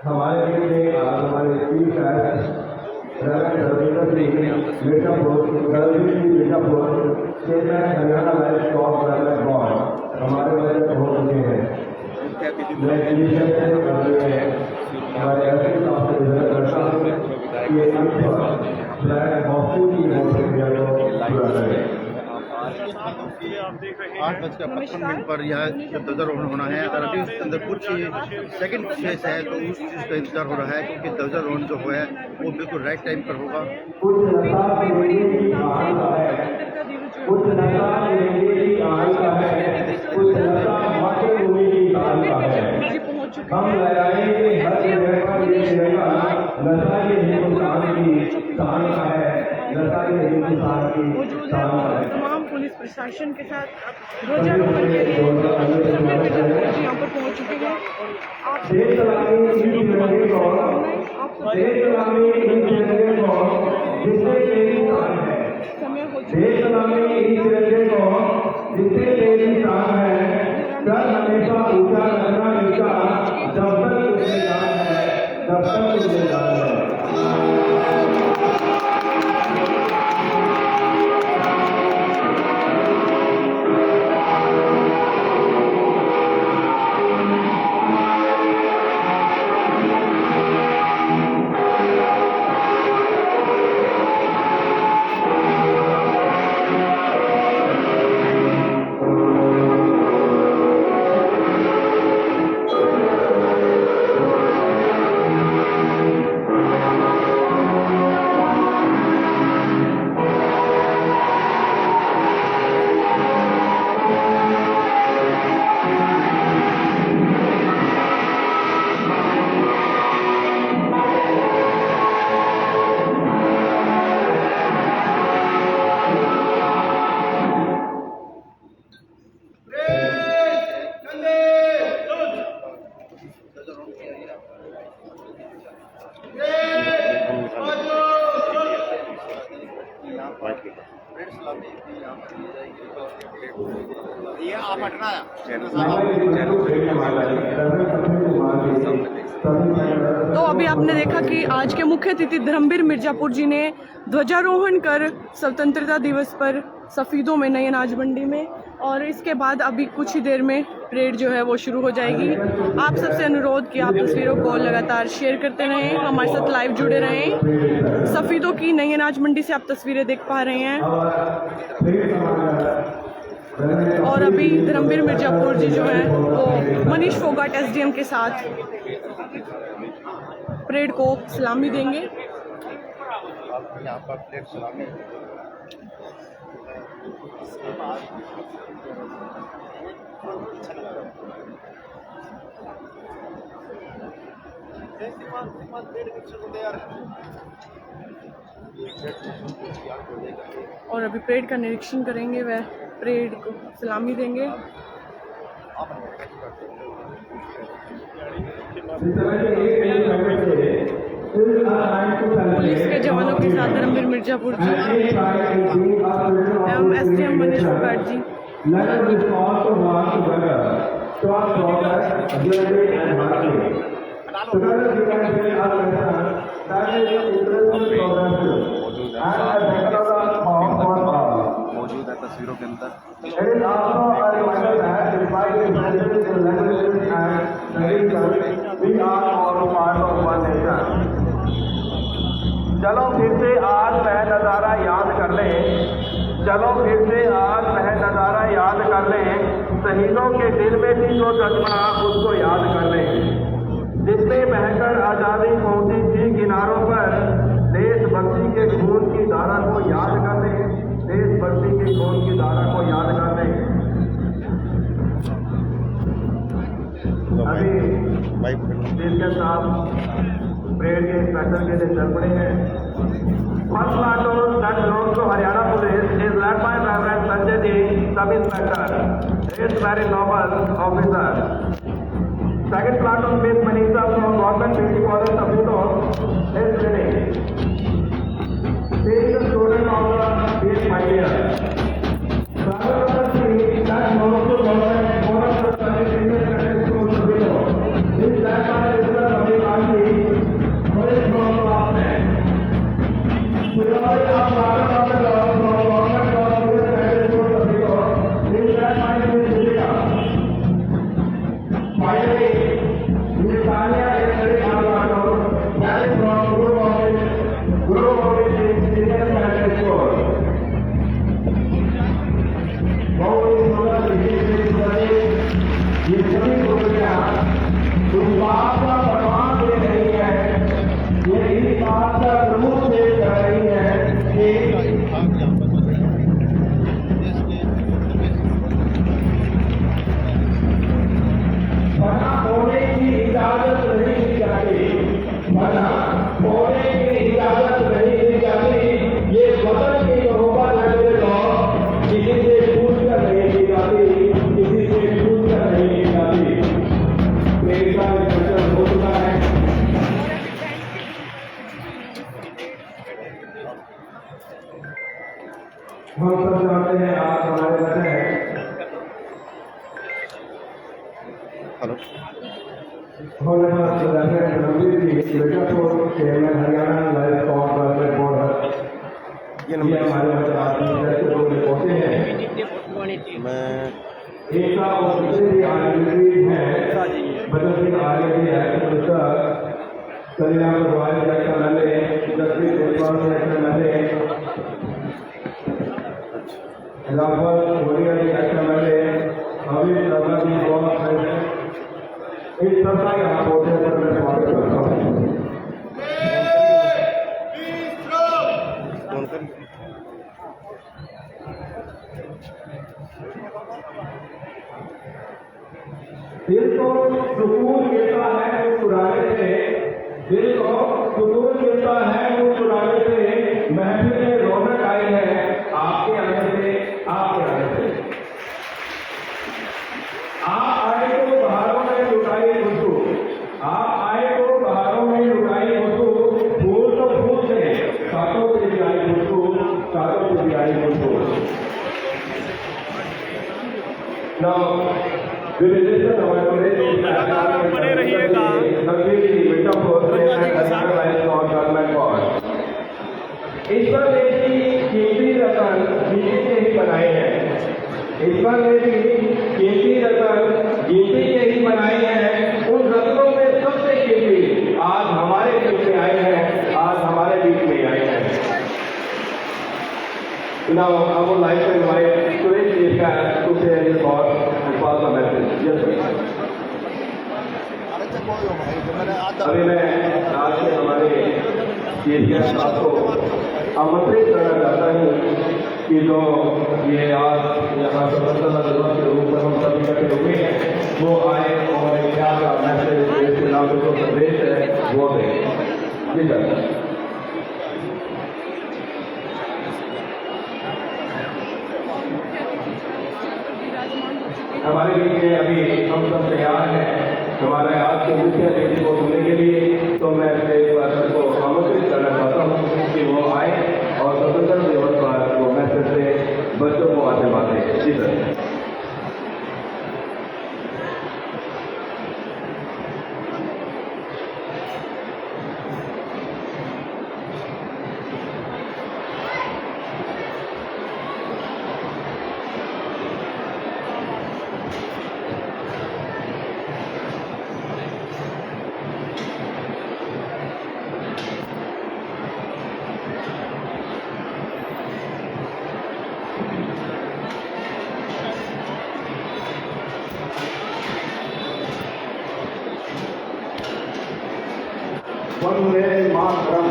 हमारे हमारे Haryana life top हमारे वजह हो चुके हैं। आठ बजकर 55 मिनट पर यह ध्वजारोहण होना है। अगर अभी उसके अंदर कुछ सेकंड शेष है तो उस चीज़ का इंतजार हो रहा है, क्योंकि ध्वजारोहण जो है वो बिल्कुल राइट टाइम पर होगा। तमाम पुलिस प्रशासन के साथ ध्वजारोहण के लिए यहाँ पर पहुँच चुके हैं। समय हो चुका ये आप हटना तो अभी आपने देखा कि आज के मुख्य अतिथि धर्मवीर मिर्जापुर जी ने ध्वजारोहण कर स्वतंत्रता दिवस पर सफीदों में नई अनाज मंडी में, और इसके बाद अभी कुछ ही देर में परेड जो है वो शुरू हो जाएगी। आप सबसे अनुरोध कि आप तस्वीरों को लगातार शेयर करते रहें, हमारे साथ लाइव जुड़े रहें। सफीदों की नई अनाज मंडी से आप तस्वीरें देख पा रहे हैं। और अभी धर्मवीर मिर्जापुर जी जो है वो मनीष फोगाट एसडीएम के साथ परेड को सलामी देंगे। और अभी परेड का निरीक्षण करेंगे, वह परेड को सलामी देंगे। पुलिस के जवानों के साथ धर्मवीर मिर्जापुर जी एवं एसडीएम मनीष फोगाट जी। मौजूद है तस्वीरों के अंदर। चलो फिर से आज वह नज़ारा याद कर लें, चलो फिर से आज वह नज़ारा याद कर लें, शहीदों के दिल में थी जो जज्बा उसको याद कर लें, जिसमें बहकर आज़ादी पहुंची थी किनारों पर। देशभक्ति के खून की धारा को याद कर लें, देशभक्ति के खून की धारा को याद कर लें। अभी डीएसके साहब परेड के इंस्पेक्टर के लिए चल पड़े हैं। First platoon that belongs to Haryana police is led by reverend Sanjay ji, sub inspector, is very noble officer. Second platoon with Manisha from government beauty college Safidon is leading. Take the student of the field, my dear. Prabhupada Sri, that Morocco government, one of the countries in the country schools below. This landmark is the Ravi Gandhi, first from last man. We are of the law from government of the country schools below. This landmark is Vijaya. Finally, this Tanya is very hard. That is from Guru Govind Senior Secondary School. बहुत ही सुंदर ये सभी गोपियाँ उस बात का प्रमाण दे रही है, ये इस बात का प्रमुख दे रही है कि बना होने की इजाजत नहीं दी जाती, बना होने की इजाजत नहीं दी जाती। ये वतन की मोहब्बत लगने लो, किसी से पूछ कर नहीं दी जाती, किसी से पूछ कर नहीं दी जाती। मेरे साथ वचन हो चुका है। हम सब जानते हैं आप हमारे घर हैं। Hello Honorable President Ranveer ji, Mirzapur, Chairman Haryana Life Stock Development Board, ये हमारे जैसे लोग होते हैं। मैं एकता और दूसरे भी आर्यवी हैं, बदल सिंह आर्यवी ex minister, Kalyan Agarwal ex MLA, Jagdish Deshpal ex MLA, Raghav Wadia ex MLA, अभी राघव जी बहुत हैं। इस सबका यहाँ पहुंचने पर मैं स्वागत करता हूँ। दिल को सुकून मिलता है मुस्कुराने से, दिल को सुकून मिलता है मुस्कुराने से। महफिल में रौनक आई है आपके आने से, आपके आने से। आप आए तो बहारों में लुटाई खुशबू, आप आए तो बहारों में लुटाई खुशबू। फूल तो फूल थे, कांटों से भी आई खुशबू, कांटों से भी आई खुशबू। Now, बने रहिएगा। ईश्वर ने भी कीमती रतन गिनती से ही बनाए हैं, ईश्वर ने भी कीमती रतन गिनती से ही बनाए हैं। उन रत्नों में सबसे कीमती आज हमारे बीच में आए हैं, आज हमारे बीच में आए हैं। Now, I would like to invite Suresh Jirka to say his thoughts and pass the message. Yes, sir. अभी मैं आज से हमारे एरिया स्टाफ को आमंत्रित करना चाहता हूँ कि जो ये आज यहाँ स्वतंत्रता दिवस के रूप में हम सभी इकट्ठे हुए हैं, वो आए और क्या का मैसेज देश के नागरिकों को संदेश है वो दें। जी सर। हमारे लिए अभी हम सब तैयार हैं हमारे आज के मुख्य अतिथि को सुनने के लिए। तो मैं स्टेज पर सबको आमंत्रित करना चाहता हूँ कि वो आए और स्वतंत्रता दिवस पर वो मैसेज से बच्चों को आशीर्वाद दें। जी सर। वंदे मातरम।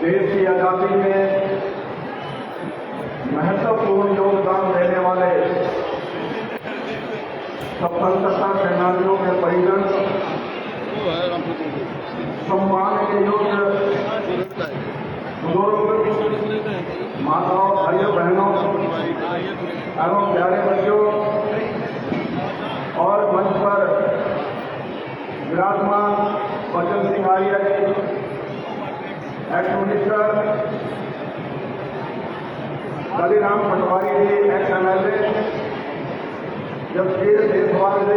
देश की आजादी में महत्वपूर्ण योगदान देने वाले स्वतंत्रता सेनानियों के परिजन, सम्मान के योग्य बुजुर्ग, माताओं, भाइयों बहनों एवं प्यारे बच्चों और मंच पर विराजमान बचन सिंह आर्य जी, बलिराम पटवारी जी एक्स MLA, जगदीश देशवाल जी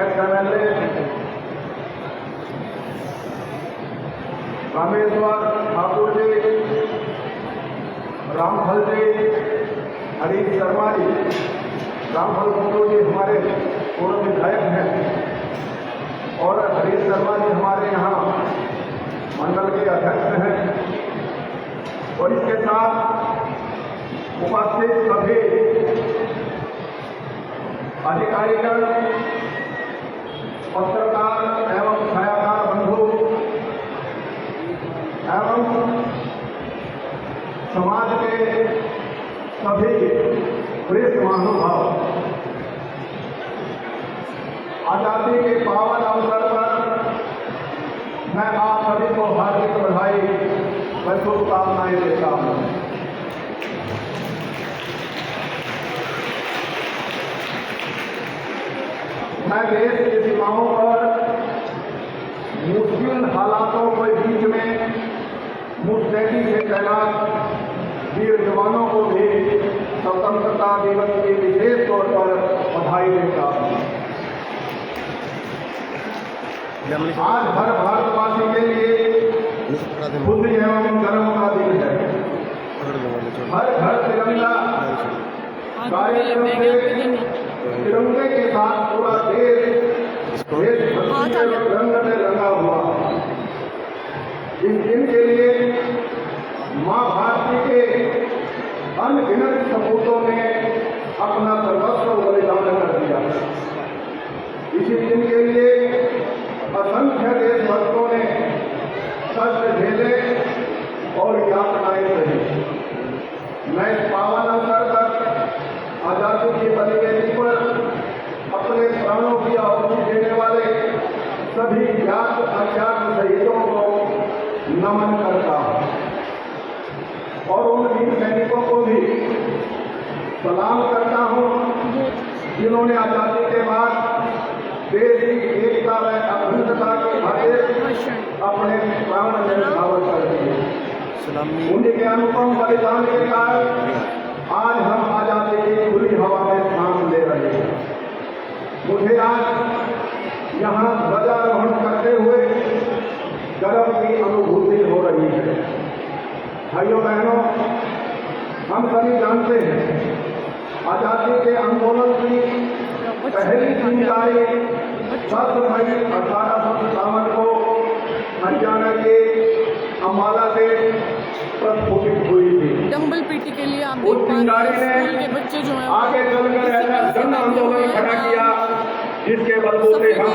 एक्स MLA, रामेश्वर ठाकुर जी, रामफल जी, हरीश शर्मा जी। रामफल कुंडू जी हमारे पूर्व विधायक हैं और हरीश शर्मा जी हमारे यहाँ मंडल के अध्यक्ष हैं। और इसके साथ उपस्थित सभी अधिकारीगण, पत्रकार एवं छायाकार बंधु एवं समाज के सभी वरिष्ठ महानुभाव, आजादी के पावन अवसर पर मैं आप सभी को हार्दिक बधाई व शुभकामनाएं देता हूं। मैं देश की सीमाओं पर मुश्किल हालातों के बीच में मुस्तैदी से तैनात वीर जवानों को भी स्वतंत्रता दिवस के विशेष तौर पर बधाई देता हूं। आज हर भारतवासी के लिए खुशी एवं गर्व का दिन है। हर घर तिरंगा कार्यक्रम से तिरंगे के साथ पूरा देश रंग में रंगा हुआ। इस दिन के लिए मां भारती के अनगिनत सपूतों ने अपना सर्वस्व बलिदान कर दिया। इसी दिन के लिए असंख्य देशभक्तों ने कष्ट झेले और यातनाएं सही। मैं इस पावन अवसर पर आजादी की बलिवेदी पर अपने प्राणों की आहुति देने वाले सभी ज्ञात अज्ञात शहीदों को नमन करता हूं और उन वीर सैनिकों को भी सलाम करता हूं जिन्होंने आजादी के बाद देश की एकता व अखंडता के खातिर अपने प्राण न्यौछावर कर दिए। उन्हीं के अनुपम बलिदान के कारण आज हम आजादी की खुली हवा में सांस ले रहे हैं। मुझे आज यहाँ ध्वजारोहण करते हुए गर्व की अनुभूति हो रही है। भाइयों बहनों, हम सभी जानते हैं आजादी के आंदोलन की पहली चिंगारी 10 मई 1857 को हरियाणा के अम्बाला से प्रस्फुटित हुई थी। डंबल पीटी के लिए आप उस चिंगारी ने स्कूल के बच्चे जो हैं आगे चलकर ऐसा जन आंदोलन खड़ा किया जिसके बलबूते हम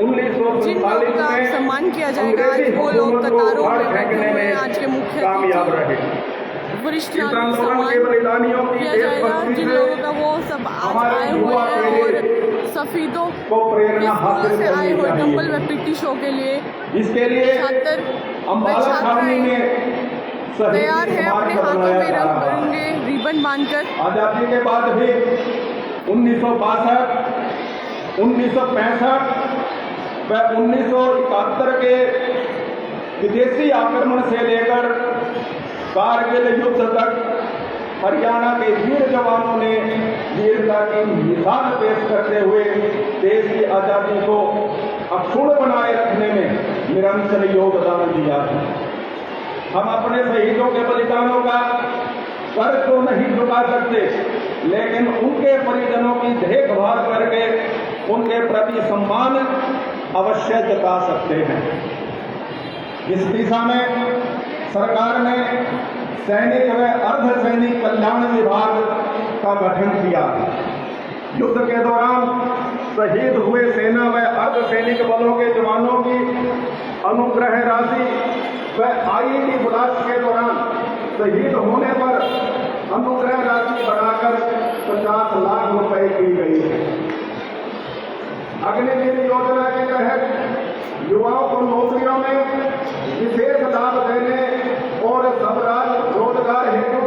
1947 में सम्मान किया जाएगा। आज वो लोग कतारों में बैठे हुए हैं। आज के मुख्य कामयाब रहे। वरिष्ठ इस नागरिक आंदोलन के बलिदानियों की किया जाएगा। जिन लोगों का वो सब आज आए हुए हैं और सफीदों को प्रेरणा हासिल से आए करनी हुए डंबल चाहिए। व पीटी शो के लिए इसके लिए छात्र अम्बाला छावनी में तैयार है अपने हाथों में रंग बिरंगे रिबन बांधकर। आजादी के बाद भी 1962, 1965 व 1971 के विदेशी आक्रमण से लेकर कारगिल युद्ध तक हरियाणा के वीर जवानों ने वीरता की मिसाल पेश करते हुए देश की आजादी को अक्षुण्ण बनाए रखने में निरंतर योगदान दिया है। हम अपने शहीदों के बलिदानों का कर तो नहीं चुका सकते, लेकिन उनके परिजनों की देखभाल करके उनके प्रति सम्मान अवश्य जता सकते हैं। इस दिशा में सरकार ने सैनिक व अर्धसैनिक कल्याण विभाग का गठन किया। युद्ध के दौरान शहीद हुए सेना व अर्धसैनिक बलों के जवानों की अनुग्रह राशि व IED ब्लास्ट के दौरान शहीद होने पर अनुग्रह राशि बढ़ाकर 50 लाख रुपए की गई है। अग्निवीर योजना के तहत युवाओं को नौकरियों में विशेष लाभ देने और सबराज रोजगार हेतु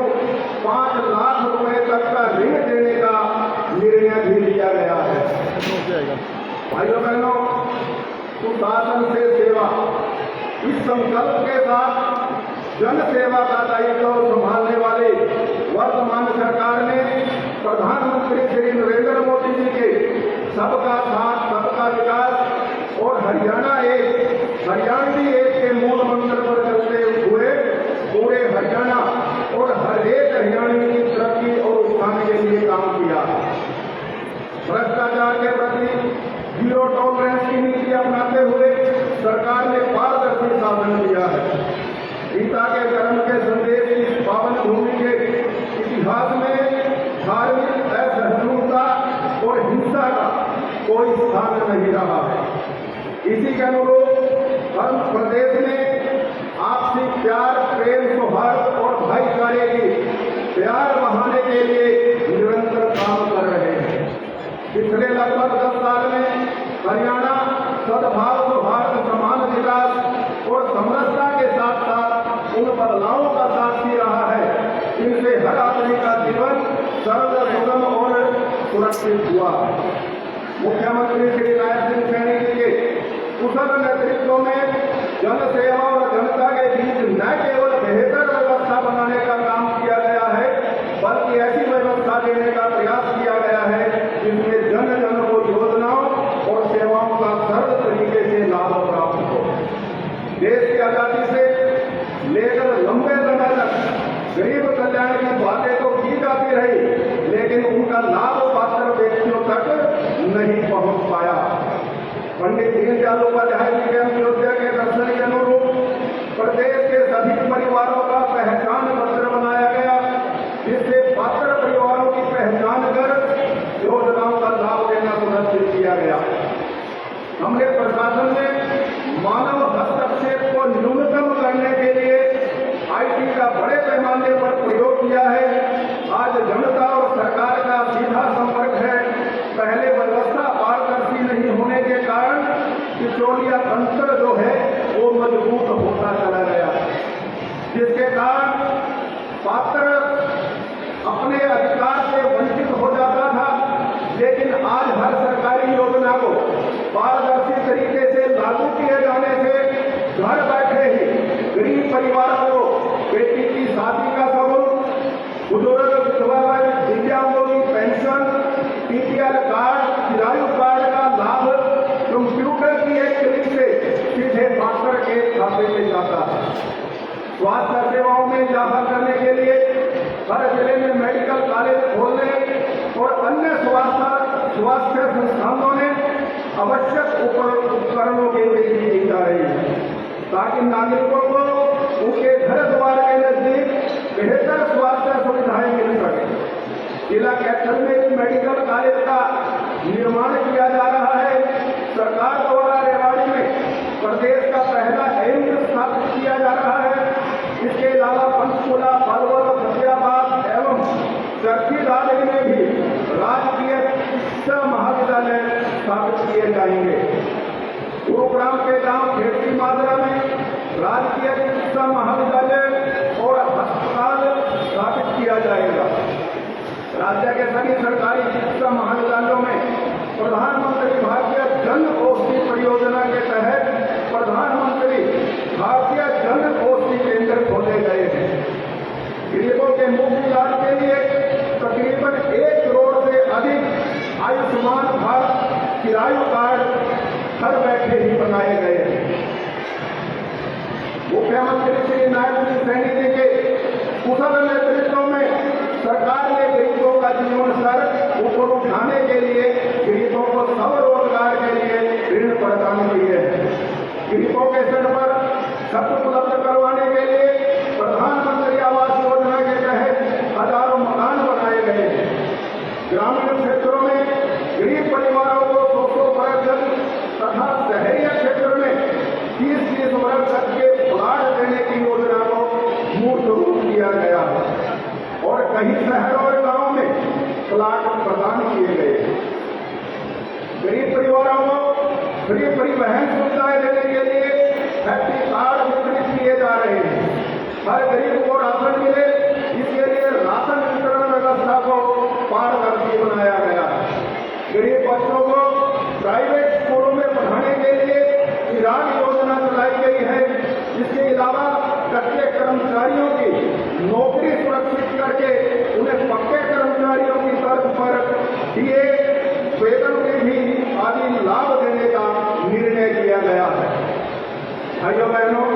5 लाख रुपए तक का ऋण देने का निर्णय भी लिया गया है। भाइयों बहनों, सुशासन से सेवा, इस संकल्प के साथ जन सेवा का दायित्व संभालने वाले वर्तमान सरकार ने प्रधानमंत्री श्री नरेंद्र मोदी जी के सबका साथ सबका विकास और हरियाणवी एक के मूल मंत्र पर चलते हुए पूरे हरियाणा और हर एक हरियाणवी की तरक्की और उत्थान के लिए काम किया। भ्रष्टाचार के प्रति जीरो टॉलरेंस की नीति अपनाते हुए सरकार ने पारदर्शी शासन दिया है। गीता के कर्म के संदेश की पावन भूमि के इतिहास में धार्मिक असहिष्णुता और हिंसा का कोई स्थान नहीं रहा है। इसी के अनुरूप हम प्रदेश में आपसी प्यार, प्रेम, सौहार्द और भाईचारे की प्यार बढ़ाने के लिए निरंतर काम कर रहे हैं। पिछले लगभग 10 साल में हरियाणा सद्भाव, सौहार्द, समान विकास और समरसता के साथ साथ उन बदलावों का साक्षी रहा है जिनसे हर आदमी का जीवन सरल, सुगम और सुरक्षित हुआ। मुख्यमंत्री श्री नायब सिंह सैनी जी के कुशल नेतृत्व में जन सेवा और जनता के बीच न केवल बेहतर व्यवस्था बनाने का काम किया गया है, बल्कि ऐसी व्यवस्था देने का प्रयास किया गया है जिसमें जन जन को योजनाओं और सेवाओं का सरल तरीके से लाभ प्राप्त हो। देश की आजादी से लेकर लंबे समय तक गरीब कल्याण की बातें तो की जाती रही, लेकिन उनका लाभ पात्र व्यक्तियों तक नहीं पहुंच पाया। पंडित दीनदयाल उपाध्याय जी के अंत्योदय के दर्शन के अनुरूप प्रदेश के सभी परिवारों का पहचान पत्र बनाया गया, जिससे पात्र परिवारों की पहचान कर योजनाओं का लाभ देना सुनिश्चित किया गया। हमने प्रशासन में मानव हस्तक्षेप को न्यूनतम करने के लिए IT का बड़े पैमाने पर प्रयोग किया है। आज जनता और सरकार का सीधा संपर्क है। पहले व्यवस्था पारदर्शी नहीं होने के कारण बिचौलिया तंत्र जो है वो मजबूत होता चला गया, जिसके कारण पात्र अपने अधिकार से वंचित हो जाता था। लेकिन आज हर सरकारी योजना को पारदर्शी तरीके से लागू किए जाने से घर बैठे ही गरीब परिवारों को बेटी की शादी का सबूत, बुजुर्ग, विधवा, दिव्यांगों की पेंशन, TPL कार्ड, किरायु कार्ड का लाभ कंप्यूटर की एक क्लिक से सीधे पात्र के खाते में जाता है। स्वास्थ्य सेवाओं में इजाफा करने के लिए हर जिले में मेडिकल कॉलेज खोलने और अन्य स्वास्थ्य संस्थानों ने आवश्यक उपकरणों की वृद्धि की जा रही है, ताकि नागरिकों को उनके घर द्वार के नजदीक बेहतर स्वास्थ्य सुविधाएं मिल सके। जिला कैथल में भी मेडिकल कॉलेज का निर्माण किया जा रहा है। सरकार द्वारा रेवाड़ी में प्रदेश का पहला एम्स स्थापित किया जा रहा है। इसके अलावा पंचकुला, पलवल, फतेहाबाद एवं चरखी दादरी में भी राजकीय चिकित्सा महाविद्यालय स्थापित किए जाएंगे। गुरुग्राम के गांव खेड़ी माजरा में राजकीय चिकित्सा महाविद्यालय और अस्पताल स्थापित किया जाएगा। राज्य के सभी सरकारी चिकित्सा महाविद्यालयों में प्रधानमंत्री भारतीय जन औषधि परियोजना के तहत प्रधानमंत्री भारतीय जन औषधि केंद्र खोले गए हैं। गरीबों के मुफ्त इलाज के लिए तकरीबन 1 करोड़ से अधिक आयुष्मान भारत किरायु कार्ड घर बैठे ही बनाए गए हैं। मुख्यमंत्री श्री नायब सिंह सैनी जी के कुशल नेतृत्व में सरकार ने गरीबों का जीवन स्तर ऊपर उठाने के लिए गरीबों को स्वरोजगार के लिए ऋण प्रदान किए हैं। गरीबों के स्तर पर छत उपलब्ध करवाने के लिए प्रधानमंत्री आवास योजना के तहत हजारों मकान बनाए गए हैं। ग्रामीण क्षेत्रों में गरीब परिवारों को 200 वर्ग तथा शहरी क्षेत्र में 30 वर्ग तक के प्लाट देने की योजना को मूर्त रूप दिया गया है और कई शहरों और गांवों में प्लाट प्रदान किए गए। गरीब परिवारों को फ्री परिवहन सुविधाएं देने के लिए फैक्ट्री कार्ड वितरित किए जा रहे हैं। हर गरीब को राशन मिले, इसके लिए राशन वितरण व्यवस्था को पारदर्शी बनाया गया है। गरीब बच्चों को प्राइवेट स्कूलों में पढ़ाने के लिए किरान योजना चलाई गई है। इसके अलावा कच्चे कर्मचारियों की नौकरी सुरक्षित करके उन्हें पक्के कर्मचारियों की तर्ज पर दिए वेतन के भी आदि लाभ देने का निर्णय किया गया है। भाइयों बहनों,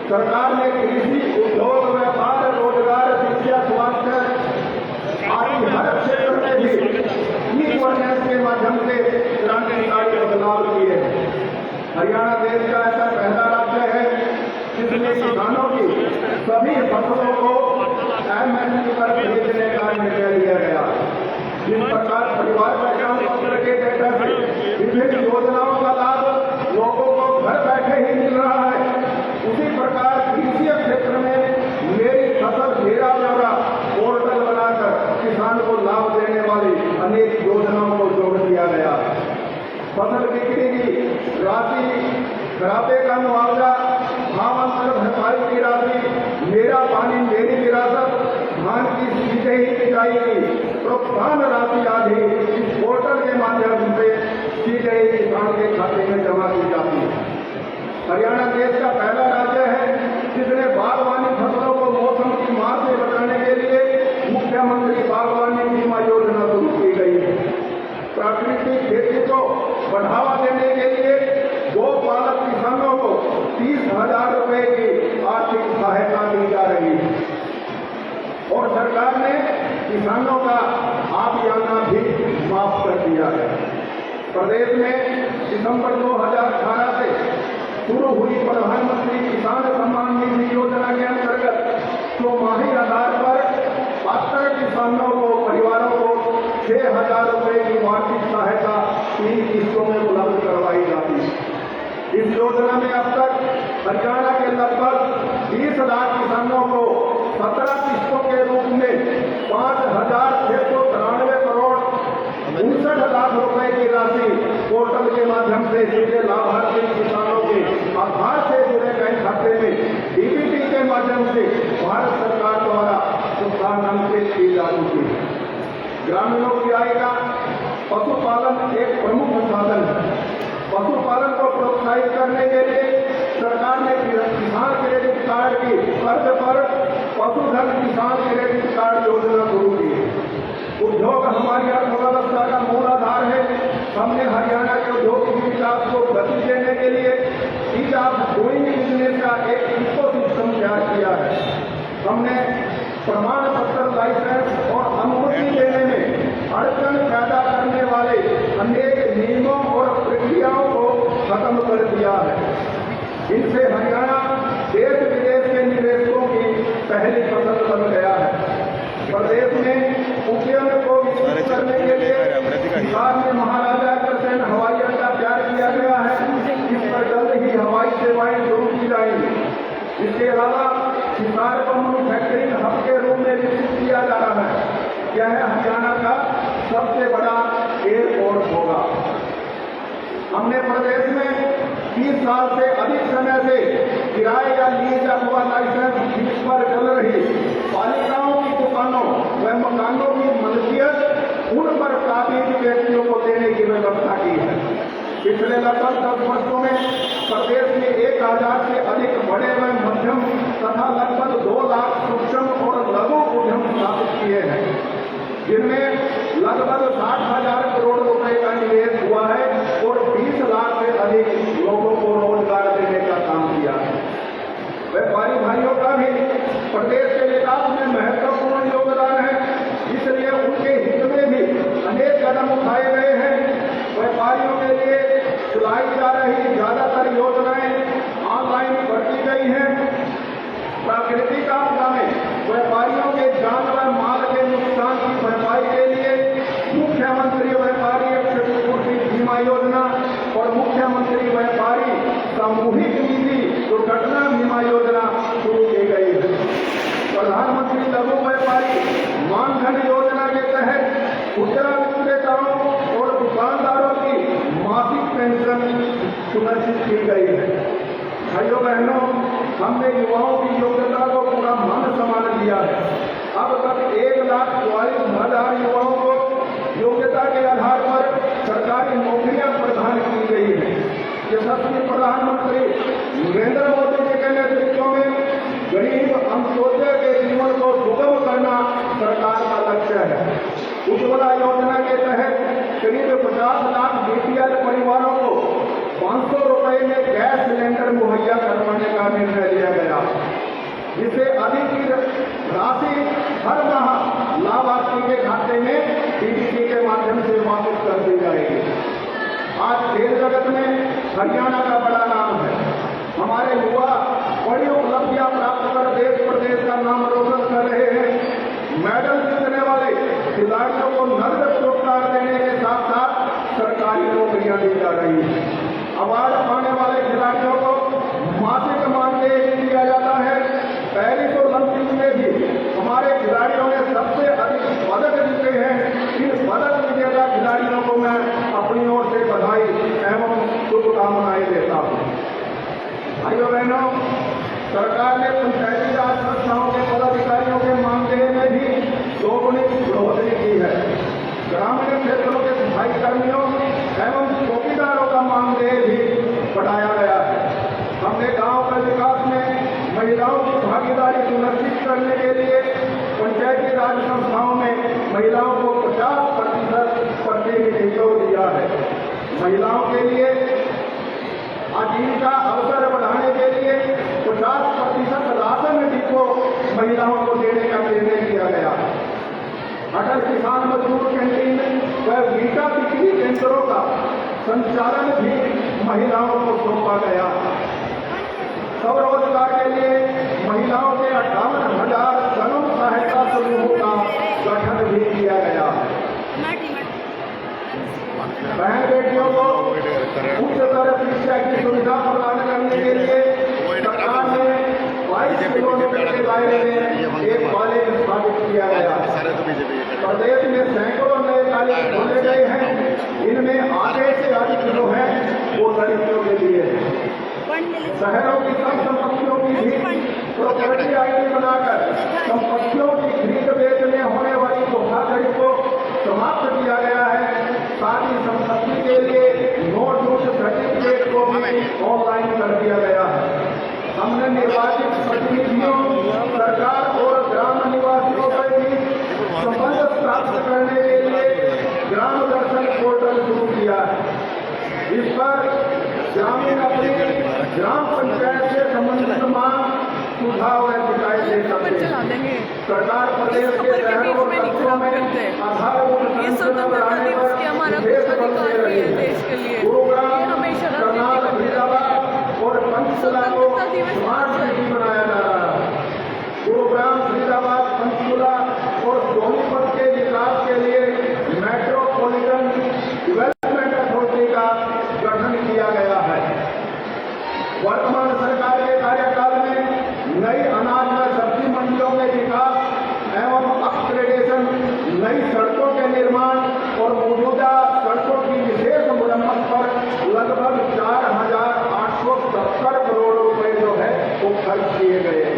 सरकार ने कृषि, उद्योग, व्यापार, रोजगार, शिक्षा, स्वास्थ्य आदि हर क्षेत्र में भी ई गवर्नेंस के माध्यम से क्रांतिकारी बदलाव किए हैं। हरियाणा देश का ऐसा पहला राज्य है जिसमें किसानों की सभी फसलों को एमएसपी पर खरीदने का निर्णय लिया गया। जिस प्रकार परिवार पहचान पत्र के डेटा से विभिन्न योजनाओं का लाभ लोगों को घर बैठे ही मिल रहा है, उसी प्रकार कृषि क्षेत्र में मेरी फसल मेरा ब्यौरा पोर्टल बनाकर किसान को लाभ देने वाली अनेक योजनाओं को जोड़ दिया गया। फसल बिक्री की राशि, खराबे का मुआवजा, भावांतर भरपाई की राशि, मेरा पानी मेरी विरासत, धान की सीधे ही बिजाई की प्रोत्साहन राशि आदि इस पोर्टल के माध्यम से सीधे ही किसान के खाते में जमा की जाती है। हरियाणा देश का पहला राज्य है जिसने बागवानी फसलों को मौसम की मार से बचाने के लिए मुख्यमंत्री बागवानी बीमा योजना शुरू की गई है। प्राकृतिक खेती को बढ़ावा देने के लिए गोपालक किसानों को 30,000 रुपए की आर्थिक सहायता दी जा रही है और सरकार ने किसानों का आबियाना भी माफ कर दिया है। प्रदेश में दिसंबर 2018 से शुरू हुई प्रधानमंत्री किसान सम्मान निधि योजना के अंतर्गत चौमाही आधार पर पात्र किसानों को, परिवारों को 6,000 रुपए की वार्षिक सहायता 3 किस्तों में उपलब्ध करवाई जाती है। इस योजना में अब तक हरियाणा के लगभग 20 लाख किसानों को 17 किस्तों के रूप में 5,693 करोड़ 59 लाख रुपए की राशि पोर्टल के माध्यम से सीधे लाभार्थी किसानों के आधार से जुड़े बैंक खाते में डीबीटी के माध्यम से भारत सरकार द्वारा स्थानांतरित की जा चुकी है। ग्रामीणों की आय का पशुपालन एक प्रमुख साधन है। पशुपालन को प्रोत्साहित करने के लिए सरकार ने किसान क्रेडिट कार्ड की कर्ज पर पशुधन किसान क्रेडिट कार्ड योजना शुरू की है। उद्योग हमारी अर्थव्यवस्था का मूल आधार है। हमने हरियाणा के औद्योगिक विकास को गति देने के लिए ईज ऑफ डूइंग बिजनेस का एक इकोसिस्टम तैयार किया है। हमने प्रमाण पत्र, लाइसेंस और अनुमति देने में अड़चन पैदा करने वाले अनेक नियमों और प्रक्रियाओं को खत्म कर दिया है। इनसे हरियाणा देश विदेश के निवेशकों की पहली पसंद बन गया है। प्रदेश में उद्यम को विकसित करने के लिए सरकार ने महाराजा अग्रसेन हवाई अड्डा तैयार किया गया है। इस पर जल्द ही हवाई सेवाएं शुरू की जाएंगी। इसके अलावा हिसार को मैन्युफैक्चरिंग हब के रूप में विकसित किया जा रहा है। यह हरियाणा का सबसे बड़ा एयरपोर्ट होगा। हमने प्रदेश में 30 साल से अधिक समय से किराए या लीज अथवा लाइसेंस फीस पर चल रही पालिकाओं की दुकानों व मकानों की मलकियत उन पर काबिज व्यक्तियों को देने की व्यवस्था की है। पिछले लगभग 10 वर्षों में प्रदेश में 1,000 से अधिक बड़े व मध्यम तथा लगभग 2 लाख सूक्ष्म और लघु उद्यम स्थापित किए हैं, जिनमें लगभग 60,000 करोड़ रुपए का निवेश हुआ है और 20 लाख से अधिक लोगों को रोजगार देने का काम किया है। व्यापारी भाइयों का भी प्रदेश के विकास में महत्वपूर्ण योगदान है, इसलिए उनके हित में भी अनेक कदम उठाए गए हैं। व्यापारियों के लिए चलाई जा रही ज्यादातर योजनाएं ऑनलाइन कर दी गई हैं। प्राकृतिक आपदा में व्यापारियों के जान व माल के नुकसान की भरपाई के लिए मुख्यमंत्री व्यापारी क्षतिपूर्ति बीमा योजना और मुख्यमंत्री व्यापारी सामूहिक निधि दुर्घटना बीमा योजना शुरू की गई है। प्रधानमंत्री लघु व्यापारी मानधन योजना के तहत खुदरा विक्रेताओं और दुकानदारों की मासिक पेंशन सुनिश्चित की गई है। भाइयों बहनों, हमने युवाओं की योग्यता को पूरा मान सम्मान दिया है। अब तक 1,44,000 युवाओं को योग्यता के आधार पर सरकारी नौकरियां प्रदान की गई है। यशस्वी प्रधानमंत्री नरेंद्र मोदी जी के नेतृत्व में गरीब अंत्योदय के जीवन 500 रुपए में गैस सिलेंडर मुहैया करवाने का निर्णय लिया गया, जिससे अधिक की राशि हर माह लाभार्थी के खाते में डीबीटी के माध्यम से वापस कर दी जाएगी। आज खेल जगत में हरियाणा का बड़ा नाम है। हमारे युवा बड़ी उपलब्धियां प्राप्त कर देश प्रदेश का नाम रोशन कर रहे हैं। मेडल जीतने वाले खिलाड़ियों को नगद पुरस्कार देने के साथ साथ सरकारी नौकरियां दी जा रही है। अवार्ड पाने वाले खिलाड़ियों को मासिक मानदेय दिया जाता है। पेरिस ओलंपिक में भी हमारे खिलाड़ियों ने सबसे अधिक पदक जीते हैं। इन पदक विजेता खिलाड़ियों को मैं अपनी ओर से बधाई एवं शुभकामनाएं देता हूं। भाइयों बहनों, सरकार ने पंचायती राज संस्थाओं के पदाधिकारियों के मानदेय में भी दोगुनी बढ़ोतरी की है। ग्रामीण क्षेत्रों के सफाई कर्मियों एवं चौकीदारों का मानदेय भी बढ़ाया गया है। हमने गांव के विकास में महिलाओं की भागीदारी सुनिश्चित करने के लिए पंचायती राज संस्थाओं में महिलाओं को 50% प्रतिनिधित्व दिया है। महिलाओं के लिए आजीविका अवसर बढ़ाने के लिए 50% राशन डिपो महिलाओं को देने का निर्णय किया गया। अटल किसान मजदूर कैंटीन व वीटा बिक्री केंद्रों का संचालन भी महिलाओं को सौंपा गया। स्वरोजगार के लिए महिलाओं के 58,000 जन सहायता समूहों का गठन भी किया गया। बहन बेटियों को उच्चतर शिक्षा की सुविधा प्रदान करने के लिए सरकार ने 22 किलोमीटर के दायरे में एक कॉलेज स्थापित किया गया। प्रदेश में सैकड़ों नए कॉलेज खोले गए हैं। इनमें आधे से अधिक जो है वो लड़कियों के लिए है। शहरों की कम संपत्तियों की भी प्रॉपर्टी आईडी बनाकर संपत्तियों की खरीद बेच में होने वाली धोखाधड़ी को समाप्त किया गया है। साथ ही संपत्ति के लिए नोट सर्टिफिकेट को भी ऑनलाइन कर दिया गया है। हमने निर्वाचित प्रतिनिधियों, सरकार और ग्राम निवासियों के बीच संबंध प्राप्त करने के लिए ग्राम दर्शन पोर्टल शुरू किया है। इस पर ग्रामीण अपनी ग्राम पंचायत से संबंधित मांग, सुझाव व शिकायत दे सकते हैं। सरकार प्रदेश के शहरों और कस्बों में आधारभूत संरचना बढ़ाने पर विशेष बल दे रही है। गुरुग्राम, करनाल, फरीदाबाद और पंचकुला को स्मार्ट सिटी बनाया जा रहा है। गुरुग्राम, फरीदाबाद, पंचकुला और सोनीपत के विकास के लिए मेट्रोपॉलिटन डेवलपमेंट अथॉरिटी का गठन किया गया है। वर्तमान सरकार के कार्यकाल में नई अनाज व सब्जी मंडियों में विकास एवं अपग्रेडेशन, नई सड़कों के निर्माण और मौजूदा सड़कों की विशेष मरम्मत पर लगभग 4,870 करोड़ रुपए जो है वो खर्च किए गए हैं।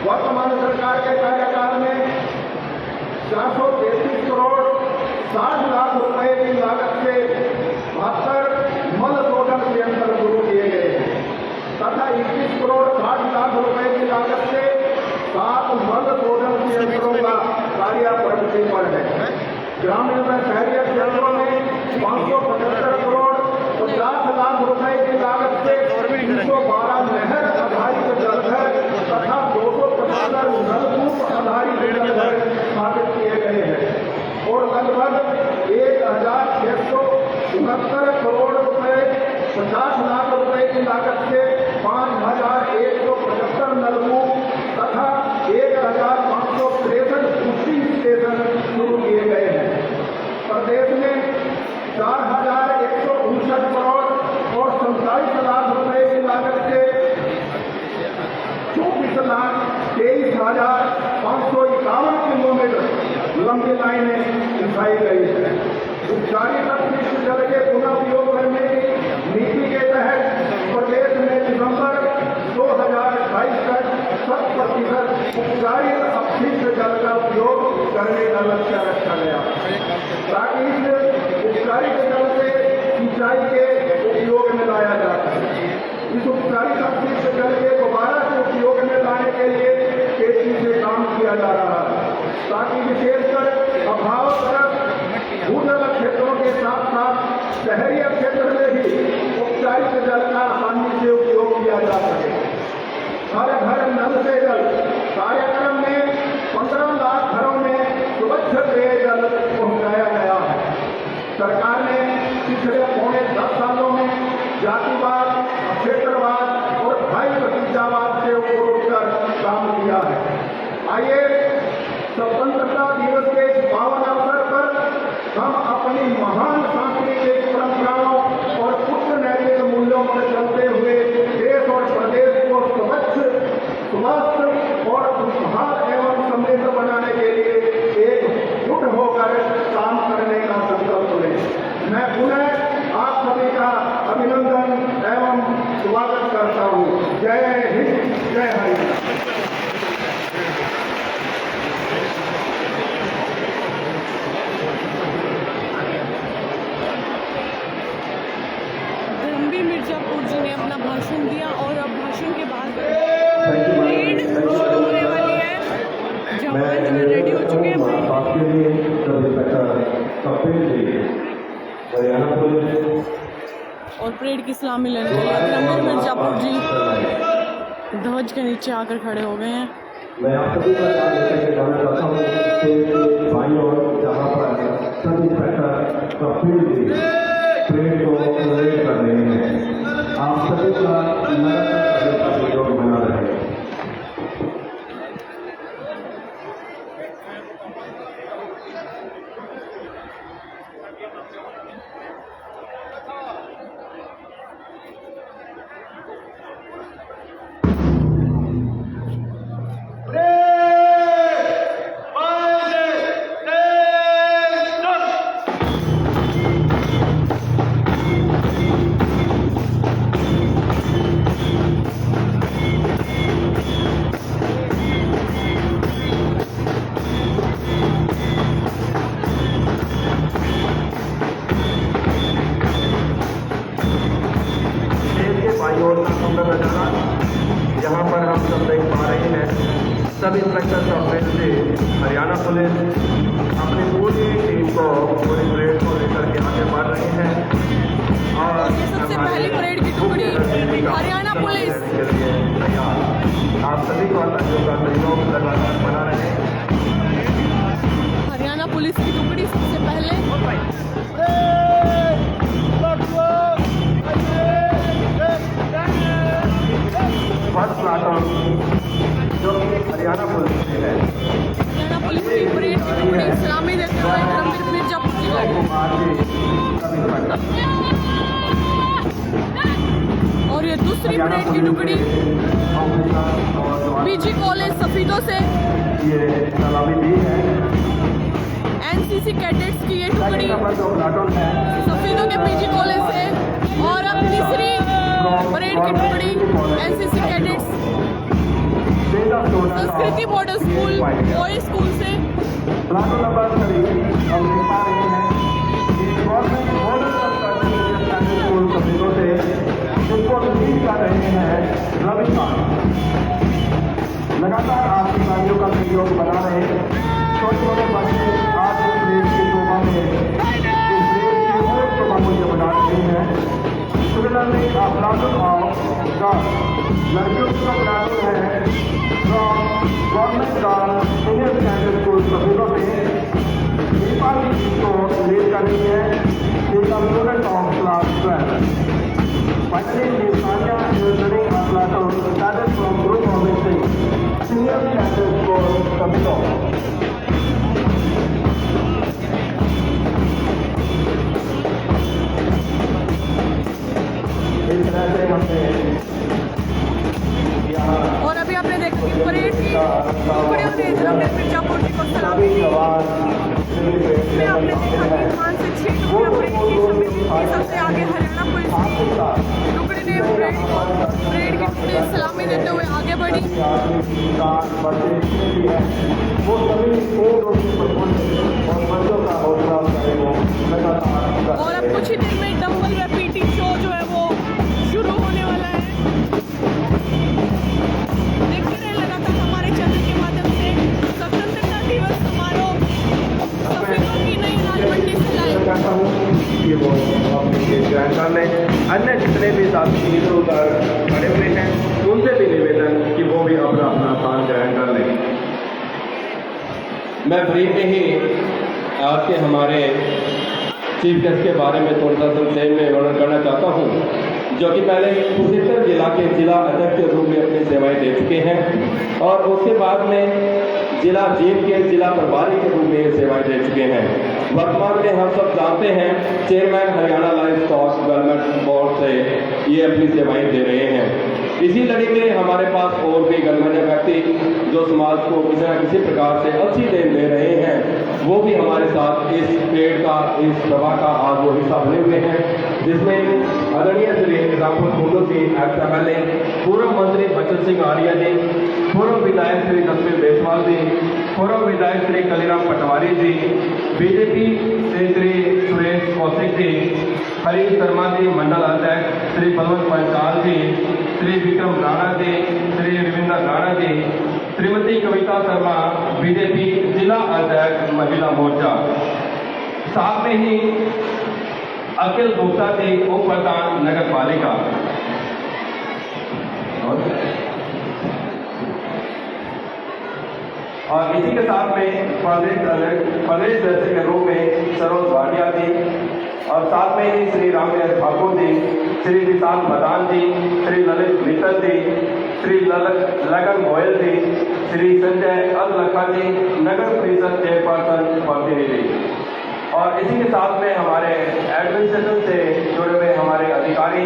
वर्तमान सरकार के कार्यकाल में 433 करोड़ 60 लाख रुपए की लागत से 72 मल शोधन संयंत्र शुरू किए गए हैं तथा 21 करोड़ 60 लाख रुपए की लागत से 7 मल शोधन संयंत्रों का कार्य प्रगति पर है। ग्रामीण व शहरी क्षेत्रों में 575 करोड़ 50 लाख रुपए की लागत से 312 नहर आधारित जलघर तथा 275 नलकूप आधारित जलघर स्थापित किए गए हैं और लगभग 1,669 करोड़ रुपए 50 लाख रुपए की लागत से 5,175 नलकूप तथा 1,563 पुष्टि स्टेशन शुरू किए गए हैं। प्रदेश में 4,159 करोड़ और 47 लाख रुपए की लागत से 24,23,551 किलोमीटर लंबी लाइनें बिछाई गई है। उपचारित अपशिष्ट जल के पुनः उपयोग करने की नीति के तहत प्रदेश में दिसंबर 2028 तक 100% उपचारित अपशिष्ट जल का उपयोग करने का लक्ष्य रखा गया ताकि इस उपचारित जल से सिंचाई के उपयोग में लाया जा सके। इस उपचारित अपशिष्ट जल के दोबारा से उपयोग में लाने के लिए तेजी से काम किया जा रहा है ताकि विशेषकर अभावग्रस्त भूजल क्षेत्रों के साथ साथ शहरी क्षेत्र में भी उपचारित नल से जल कार्यक्रम में 15 लाख घरों में स्वच्छ पेयजल पहुंचाया गया है। सरकार ने पिछले पौने 10 सालों में जातिवाद, क्षेत्रवाद और भाई भतीजावाद से ऊपर उठकर काम किया है। आइए स्वतंत्रता दिवस के इस पावन अवसर पर हम अपनी महान सांस्कृतिक परंपराओं और उच्च नैतिक मूल्यों पर चलते हुए देश और प्रदेश को स्वच्छ, स्वस्थ और खुशहाल एवं समृद्ध बनाने के लिए एकजुट होकर काम करने का संकल्प लें। मैं पुनः आप सभी का अभिनंदन एवं स्वागत करता हूँ। जय हिंद, जय हरियाणा। धर्मवीर मिर्जापुर जी ने अपना भाषण दिया और अब भाषण के बाद परेड शुरू होने वाली है। जवान जो रेडी हो चुके हैं। और परेड की सलामी लेने के लिए धर्मवीर मिर्जापुर जी ध्वज के नीचे आकर खड़े हो गए हैं। मैं आप सभी का ध्यान देकर कहना चाहता हूँ कि भाइयों जहाँ पर सब इंस्पेक्टर परेड को परेड कर रहे हैं, आप सभी का लगातार सहयोग बना रहे हैं। यहाँ पर हम सब देख पा रहे हैं, सब इंस्पेक्टर सॉफ्टवेयर से हरियाणा पुलिस अपनी पूरी टीम को पूरी परेड को लेकर के आगे बढ़ रहे हैं। और सबसे पहली परेड की टुकड़ी हरियाणा पुलिस के लिए तैयार। आप सभी को का सहयोग लगातार बना रहे हैं। हरियाणा पुलिस की टुकड़ी सबसे पहले फर्स्ट प्लाटून जो कि हरियाणा पुलिस से है। हरियाणा पुलिस की परेड की टुकड़ी सलामी देते हुए धर्मवीर मिर्जापुर जी को। और ये दूसरी परेड की टुकड़ी बीजी कॉलेज सफीदों से ये सलामी दी है। एनसीसी कैडेट्स की ये टुकड़ी जो प्लाटून है सफीदों के पीजी कॉलेज से। और अब तीसरी परेड की टुकड़ी एनसीसी कैडेट्स संस्कृति मॉडल स्कूल बॉयज स्कूल से। प्लाटून नंबर 3 हम देख पा रहे हैं कि गवर्नमेंट मॉडल स्कूल सफीदों से जिनको लीड कर रहे हैं रविकांत। लगातार आपकी गाड़ियों का सहयोग बना रहे हैं। छोटे छोटे बच्चे आज इस देश की शोभा में इस देश की और शोभा मुझे बना रहे हैं। Similarly, a platoon of girls, लड़कियों का प्लाटून है from government girls senior secondary school Safidon से नेपाली को लीड कर रही है। एक student of class 12। Finally, Nifania is running a platoon started from group of 6 senior secondary school Safidon. और अभी आपने देखा कि परेड की टुकड़ियों ने धर्मवीर मिर्जापुर जी को सलामी दी। इसमें आपने देखा कि 5 से 6 टुकड़ियां परेड की सबसे आगे हरियाणा पुलिस टुकड़ी ने परेड की टुकड़ी सलामी देते हुए आगे बढ़ी। और अब कुछ ही देर में डंबल व पीटी शो जो है वो शुरू होने वाला है। देखते रहे लगातार हमारे चैनल के माध्यम से स्वतंत्रता दिवस समारोह सफीदों की नई राजमंडी से लाइव। कि वो ज्वाइन कर लें। अन्य जितने भी साथी इधर उधर खड़े हुए हैं उनसे भी निवेदन कि वो भी अपना मैं ब्रीफ में ही आज के हमारे चीफ गेस्ट के बारे में थोड़ा सा संक्षेप में वर्णन करना चाहता हूँ, जो कि पहले कुरुक्षेत्र जिला के जिला अध्यक्ष के रूप में अपनी सेवाएं दे चुके हैं और उसके बाद में जिला जींद के जिला प्रभारी के रूप में ये सेवाएं दे चुके हैं। वर्तमान में हम सब जानते हैं chairman Haryana life stock development board से ये अपनी सेवाएं दे रहे हैं। इसी लड़ी में हमारे पास और भी गणमान्य व्यक्ति जो समाज को किसी न किसी प्रकार से अच्छी देन दे रहे हैं, वो भी हमारे साथ इस पेड़ का, इस सभा का आज वो हिस्सा बने हुए हैं, जिसमें आदरणीय श्री रामपुर कुंडू जी XMLA, पूर्व मंत्री बचन सिंह आर्य जी, पूर्व विधायक श्री तस्वीर बेसवाल जी, पूर्व विधायक श्री कलीराम पटवारी जी, बीजेपी से श्री सुरेश कौशिक जी, हरीश शर्मा जी मंडल अध्यक्ष, श्री बलवंत पंचाल जी, श्री विक्रम राणा जी, श्री रविंद्र राणा जी, श्रीमती कविता शर्मा बीजेपी जिला अध्यक्ष महिला मोर्चा, साथ में ही अखिल गुप्ता जी उप प्रधान नगर पालिका, और इसी के साथ में प्रदेश अध्यक्ष के रूप में सरोज भाटिया जी, और साथ में ही श्री रामदेव ठाकुर जी, श्री विशाल मदान जी, श्री ललित मित्तल जी, श्री लगन गोयल जी, श्री संजय अदलखा जी, नगर परिषद चेयरपर्सन प्रतिनिधि, और इसी के साथ में हमारे एडमिनिस्ट्रेशन से जुड़े हुए हमारे अधिकारी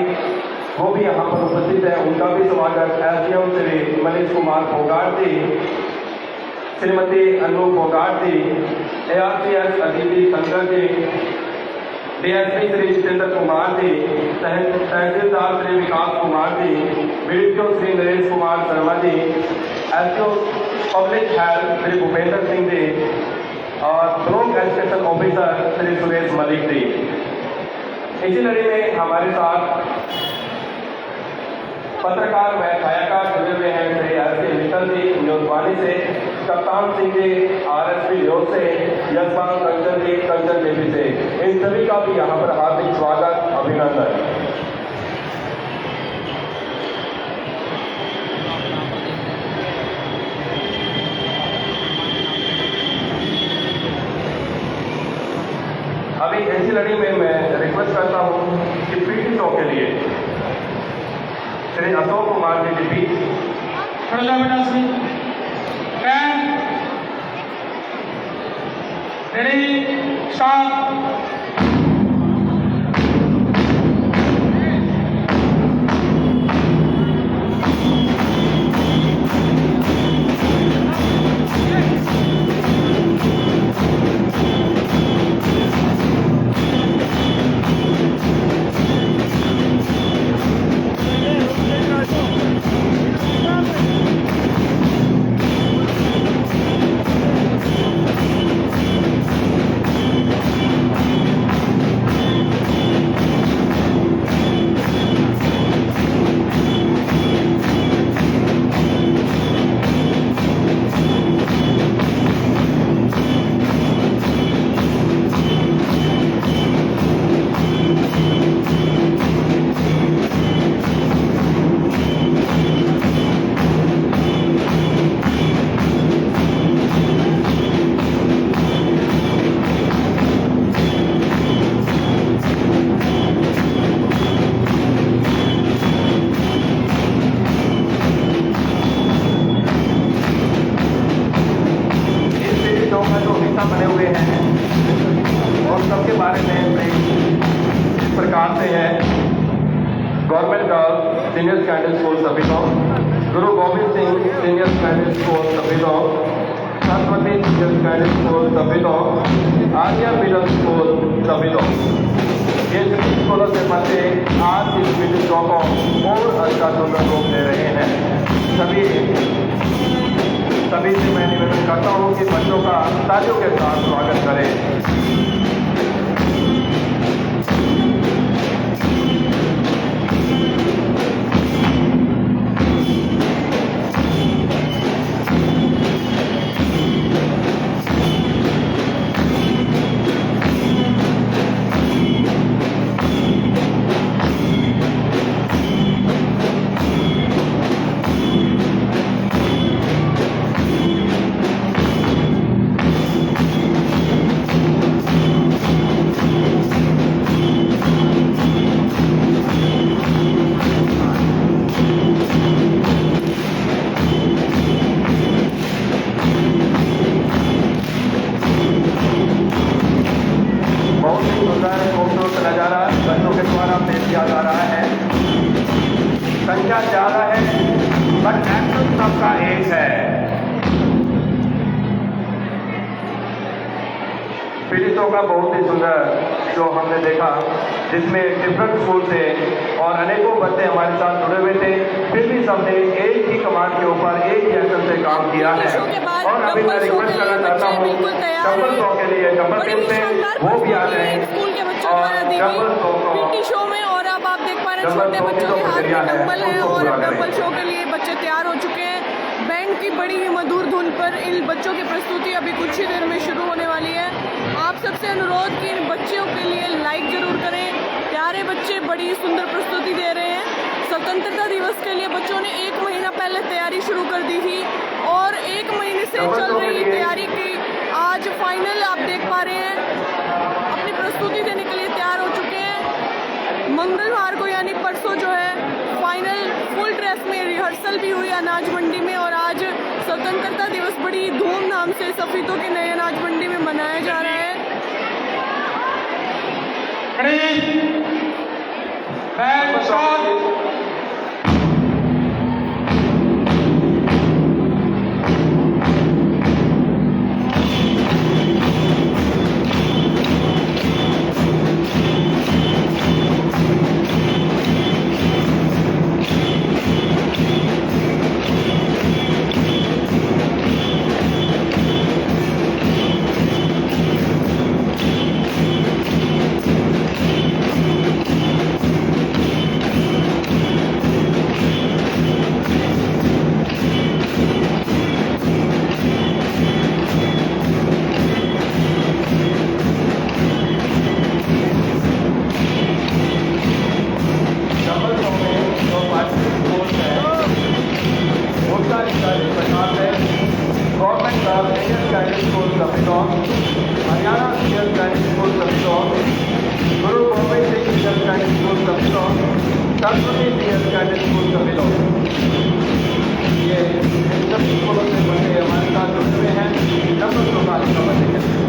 वो भी यहाँ पर उपस्थित है। उनका भी स्वागत SDM श्री मनीष कुमार फोगाट जी, श्रीमती अनु फोगाट जी, ARCS अजीबी शंकर जी, DSP श्री जितेंद्र कुमार जी, तहसीलदार Shri Vikas Kumar ji, BDO Shri Naresh Kumar Sharma ji, SDO public health Shri Bhupendra Singh ji, और block education officer Shri Suresh Malik ji. इसी लड़ी में हमारे साथ पत्रकार व छायाकार जुड़े हुए हैं श्री RC मित्तल जी न्यूजवाणी से, कप्तान सिंह जी RSP न्यूज से, यशपाल कंचन जी कंचन टीवी से। इन सभी का भी यहाँ पर हार्दिक स्वागत, अभिनंदन। अभी ऐसी लड़ी में मैं रिक्वेस्ट करता हूँ कि PT शो के लिए श्री अशोक कुमार जी DP बेटा श्री रेडी स्टार्ट। बने हुए हैं और सबके बारे में इस प्रकार से है। Government girls senior secondary school Safidon, Guru Gobind Singh senior secondary school Safidon, Saraswati senior secondary school Safidon, Arya middle school Safidon. ये सभी स्कूलों से बच्चे आज इस मीटिंगों को और अच्छा सुंदर रूप दे रहे हैं। सभी से मैं निवेदन करता हूँ कि बच्चों का तालियों के साथ स्वागत करें। एक है। पीड़ितों का बहुत ही सुंदर शो हमने देखा, जिसमें डिफरेंट स्कूल थे और अनेकों बच्चे हमारे साथ जुड़े हुए थे। फिर भी सबने एक ही कमांड के ऊपर एक ही एक्शन से काम किया है। और अभी मैं रिक्वेस्ट करना चाहता हूँ डबल शो के लिए डबल टीम से वो भी आ जाए और डबल शो पीटी शो में। और अब आप देख पा रहे हैं छोटे बच्चों के हाथ में डंबल है और डंबल शो के लिए बच्चे तैयार हो चुके हैं। बैंड की बड़ी ही मधुर धुन पर इन बच्चों की प्रस्तुति अभी कुछ ही देर में शुरू होने वाली है। आप सबसे अनुरोध कि इन बच्चों के लिए लाइक जरूर करें। प्यारे बच्चे बड़ी सुंदर प्रस्तुति दे रहे हैं। स्वतंत्रता दिवस के लिए बच्चों ने 1 महीना पहले तैयारी शुरू कर दी थी और 1 महीने से चल रही तैयारी की आज फाइनल आप देख पा रहे हैं अपनी प्रस्तुति देने के लिए तैयार हो चुके हैं। मंगलवार को यानी परसों जो है फाइनल फुल ड्रेस में रिहर्सल भी हुई अनाज मंडी में और आज स्वतंत्रता दिवस बड़ी धूमधाम से सफीदों के नए अनाज मंडी में मनाया जा रहा है। Haryana senior primary school Safidon, Guru Gobind Singh senior primary school Safidon, Saraswati senior primary school Safidon, ये सभी स्कूलों से बच्चे हमारे साथ जुड़े हुए हैं डबल शो कार्यक्रम करने के लिए।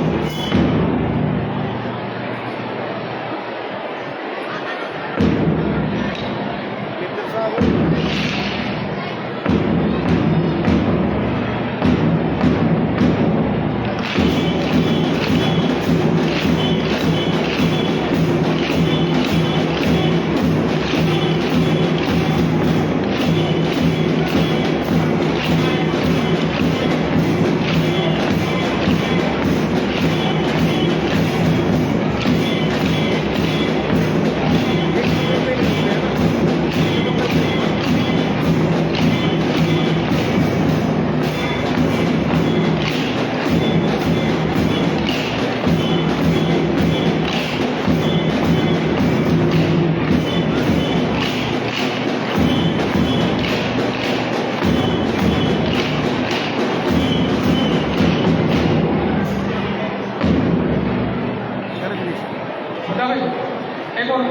एक और